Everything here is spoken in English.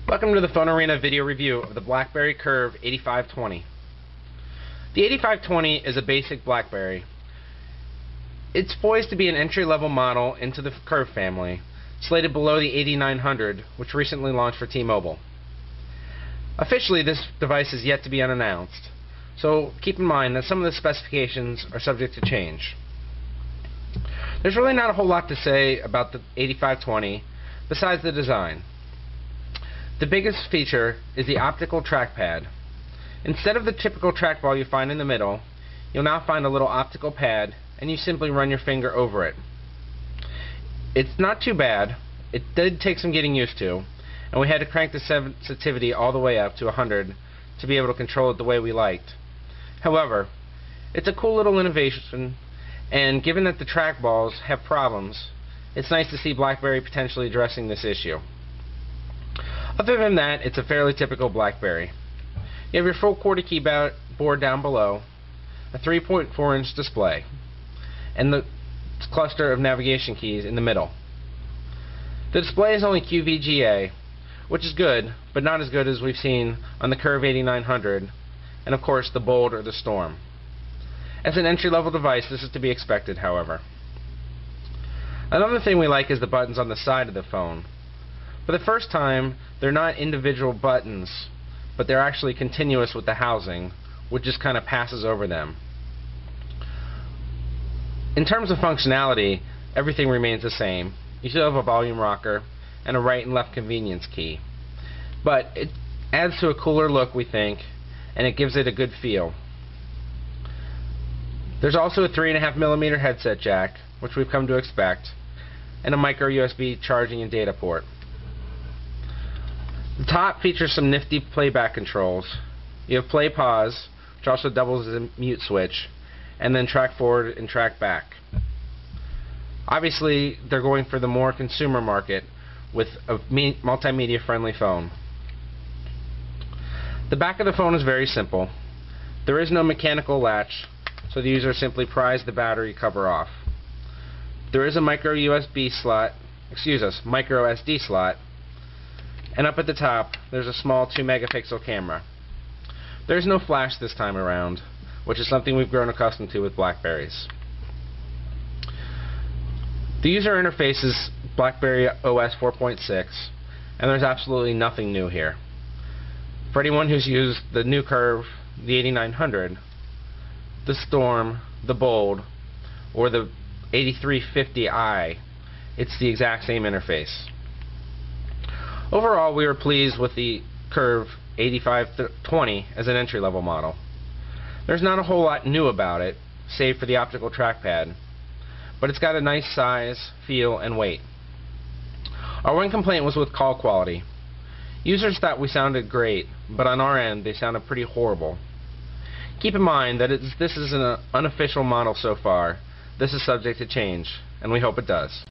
Welcome to the Phone Arena video review of the BlackBerry Curve 8520. The 8520 is a basic BlackBerry. It's poised to be an entry-level model into the Curve family, slated below the 8900, which recently launched for T-Mobile. Officially, this device is yet to be unannounced, so keep in mind that some of the specifications are subject to change. There's really not a whole lot to say about the 8520 besides the design. The biggest feature is the optical trackpad. Instead of the typical trackball you find in the middle, you'll now find a little optical pad, and you simply run your finger over it. It's not too bad. It did take some getting used to, and we had to crank the sensitivity all the way up to 100 to be able to control it the way we liked. However, it's a cool little innovation, and given that the trackballs have problems, it's nice to see BlackBerry potentially addressing this issue. Other than that, it's a fairly typical BlackBerry. You have your full QWERTY keyboard down below, a 3.4-inch display, and the cluster of navigation keys in the middle. The display is only QVGA, which is good, but not as good as we've seen on the Curve 8900, and of course the Bold or the Storm. As an entry-level device, this is to be expected, however. Another thing we like is the buttons on the side of the phone. For the first time, they're not individual buttons, but they're actually continuous with the housing, which just kind of passes over them. In terms of functionality, everything remains the same. You still have a volume rocker and a right and left convenience key. But it adds to a cooler look, we think, and it gives it a good feel. There's also a 3.5mm headset jack, which we've come to expect, and a micro USB charging and data port. The top features some nifty playback controls. You have play pause, which also doubles as a mute switch, and then track forward and track back. Obviously, they're going for the more consumer market with a multimedia friendly phone. The back of the phone is very simple. There is no mechanical latch, so the user simply pries the battery cover off. There is a micro SD slot, and up at the top there's a small 2-megapixel camera. There's no flash this time around, which is something we've grown accustomed to with BlackBerries. The user interface is BlackBerry OS 4.6, and there's absolutely nothing new here. For anyone who's used the new Curve, the 8900, the Storm, the Bold, or the 8350i, it's the exact same interface. Overall, we were pleased with the Curve 8520 as an entry-level model. There's not a whole lot new about it, save for the optical trackpad, but it's got a nice size, feel, and weight. Our one complaint was with call quality. Users thought we sounded great, but on our end they sounded pretty horrible. Keep in mind that this is an unofficial model so far. This is subject to change, and we hope it does.